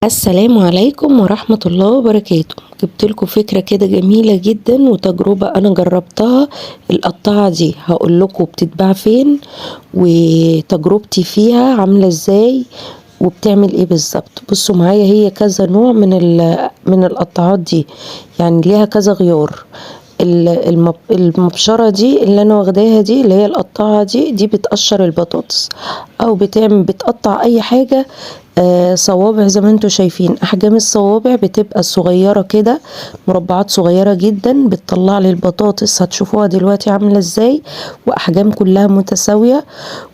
السلام عليكم ورحمة الله وبركاته. جبت لكم فكرة كده جميلة جدا وتجربة أنا جربتها. القطاعة دي هقول لكم بتتباع فين وتجربتي فيها عاملة ازاي وبتعمل ايه بالظبط. بصوا معايا، هي كذا نوع من القطاعات دي، يعني ليها كذا غيار. المبشرة دي اللي انا واخداها دي، اللي هي القطاعة دي بتقشر البطاطس او بتقطع اي حاجة. صوابع زي ما انتوا شايفين، احجام الصوابع بتبقى صغيرة كده، مربعات صغيرة جدا، بتطلع لي البطاطس هتشوفوها دلوقتي عاملة ازاي، واحجام كلها متساوية.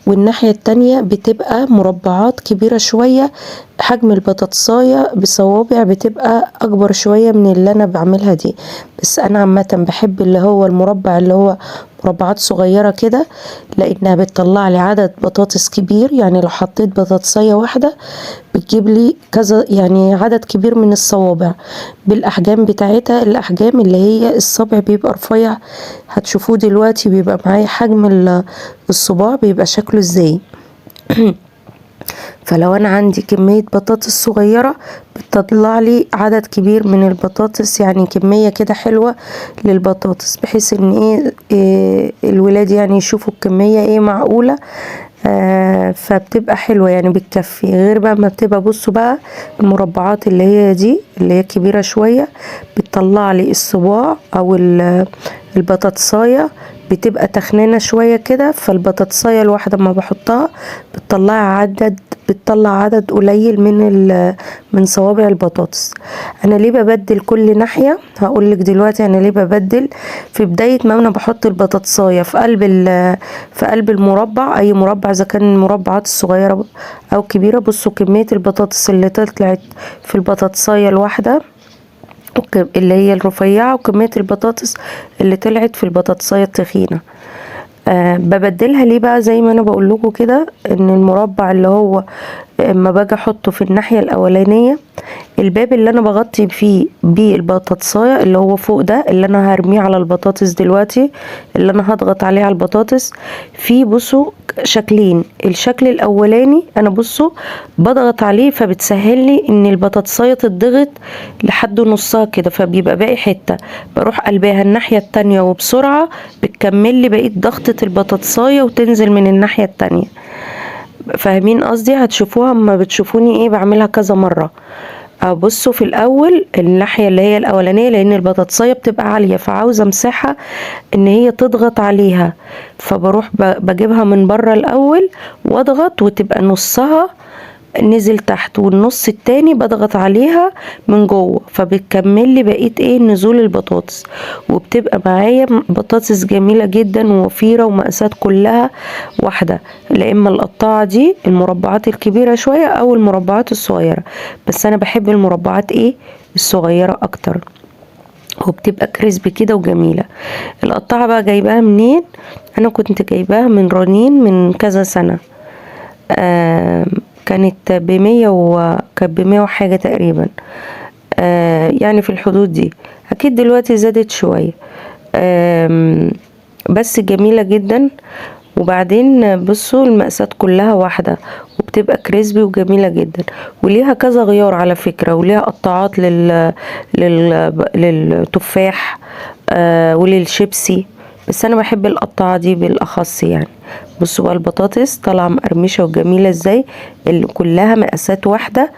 والناحية التانية بتبقى مربعات كبيرة شوية، حجم البطاطساية بصوابع بتبقى اكبر شوية من اللي انا بعملها دي. بس انا عامة بحب اللي هو المربع، اللي هو مربعات صغيرة كده، لانها بتطلع لي عدد بطاطس كبير. يعني لو حطيت بطاطساية واحدة بتجيب لي كذا، يعني عدد كبير من الصوابع بالاحجام بتاعتها. الاحجام اللي هي الصابع بيبقى رفيع، هتشوفوه دلوقتي بيبقى معايا حجم الصباع بيبقى شكله ازاي. فلو انا عندي كمية بطاطس صغيرة بتطلع لي عدد كبير من البطاطس، يعني كمية كده حلوة للبطاطس، بحيث ان إيه الولاد يعني يشوفوا الكمية ايه معقولة. فبتبقى حلوة، يعني بتكفي. غير بقى ما بتبقى، بصوا بقى المربعات اللي هي دي اللي هي كبيرة شوية، بتطلع لي الصباع او البطاطساية بتبقى تخنانة شوية كده. فالبطاطساية الواحدة ما بحطها بتطلع عدد قليل من صوابع البطاطس. انا ليه ببدل كل ناحية؟ هقولك دلوقتي انا ليه ببدل. في بداية ما انا بحط البطاطساية في قلب المربع، اي مربع اذا كان المربعات الصغيرة او كبيرة، بصوا كمية البطاطس اللي طلعت في البطاطساية الواحدة اللي هي الرفيعة، وكمية البطاطس اللي طلعت في البطاطساية التخينة. ببدلها ليه بقى؟ زي ما انا بقول لكم كده، ان المربع اللي هو اما باجي احطه في الناحية الاولانية، الباب اللي انا بغطي فيه بالبطاطساية اللي هو فوق ده، اللي انا هرميه على البطاطس دلوقتي، اللي انا هضغط عليه على البطاطس، في بصوا شكلين. الشكل الاولاني انا بصوا بضغط عليه فبتسهل لي ان البطاطساية تضغط لحد نصها كده، فبيبقى باقي حتة بروح قلبها الناحية التانية، وبسرعة بتكمل لي بقية ضغطة البطاطساية وتنزل من الناحية التانية. فاهمين قصدي؟ هتشوفوها اما بتشوفوني ايه بعملها كذا مرة. بصوا في الاول الناحية اللي هي الاولانية، لان البطاطساية بتبقى عالية فعاوزة مساحة ان هي تضغط عليها، فبروح بجيبها من بره الاول واضغط، وتبقى نصها نزل تحت، والنص التاني بضغط عليها من جوه، فبتكمل لي بقيه ايه نزول البطاطس. وبتبقى معايا بطاطس جميله جدا ووفيره، ومقاسات كلها واحده، لا اما القطاعه دي المربعات الكبيره شويه او المربعات الصغيره. بس انا بحب المربعات ايه الصغيره اكتر، وبتبقى كريسبي كده وجميله. القطاعه بقى جايباها منين؟ انا كنت جايباها من رنين من كذا سنه. كانت كانت ب100 وحاجة تقريبا. يعني في الحدود دي، اكيد دلوقتي زادت شوية. بس جميلة جدا. وبعدين بصوا المقاسات كلها واحدة، وبتبقى كريسبي وجميلة جدا. وليها كذا غيار على فكرة، وليها قطاعات للتفاح وللشيبسي، بس انا بحب القطاعة دي بالاخص يعني. بصوا بقى البطاطس طالعة مقرمشة وجميلة ازاي، اللي كلها مقاسات واحدة.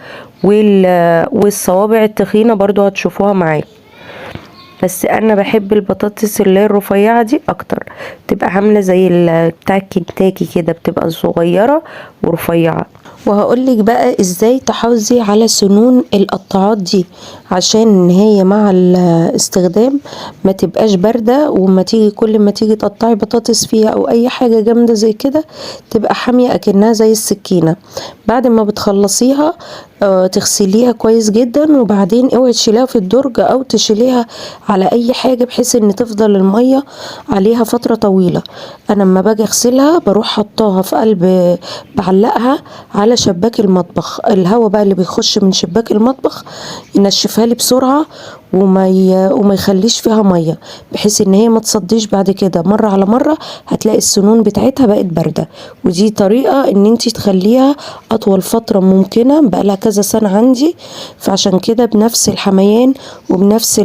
والصوابع التخينة برضو هتشوفوها معايا. بس انا بحب البطاطس اللي هي الرفيعة دي اكتر، تبقى عاملة زي بتاع الكنتاكي كده، بتبقى صغيرة ورفيعة. وهقولك بقى ازاي تحافظي على سنون القطاعات دي، عشان هي مع الاستخدام ما تبقاش باردة، وما تيجي كل ما تيجي تقطعي بطاطس فيها او اي حاجة جامدة زي كده تبقى حامية اكنها زي السكينة. بعد ما بتخلصيها تغسليها كويس جدا، وبعدين اوعي تشيليها في الدرج او تشيليها على اي حاجة، بحيث ان تفضل المية عليها فترة طويلة. انا لما باجي اغسلها بروح حطاها في قلب، بعلقها على شباك المطبخ، الهواء بقى اللي بيخش من شباك المطبخ ينشفها لي بسرعة، وما يخليش فيها ميه، بحيث ان هي ما تصديش بعد كده مره على مره، هتلاقي السنون بتاعتها بقت بارده. ودي طريقه ان انت تخليها اطول فتره ممكنه، بقالها كذا سنه عندي، فعشان كده بنفس الحميان وبنفس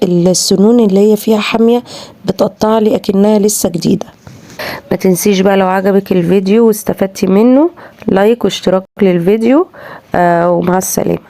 السنون اللي هي فيها حاميه، بتقطع لي اكنها لسه جديده. ما تنسيش بقى لو عجبك الفيديو واستفدتي منه لايك واشتراك للفيديو، ومع السلامة.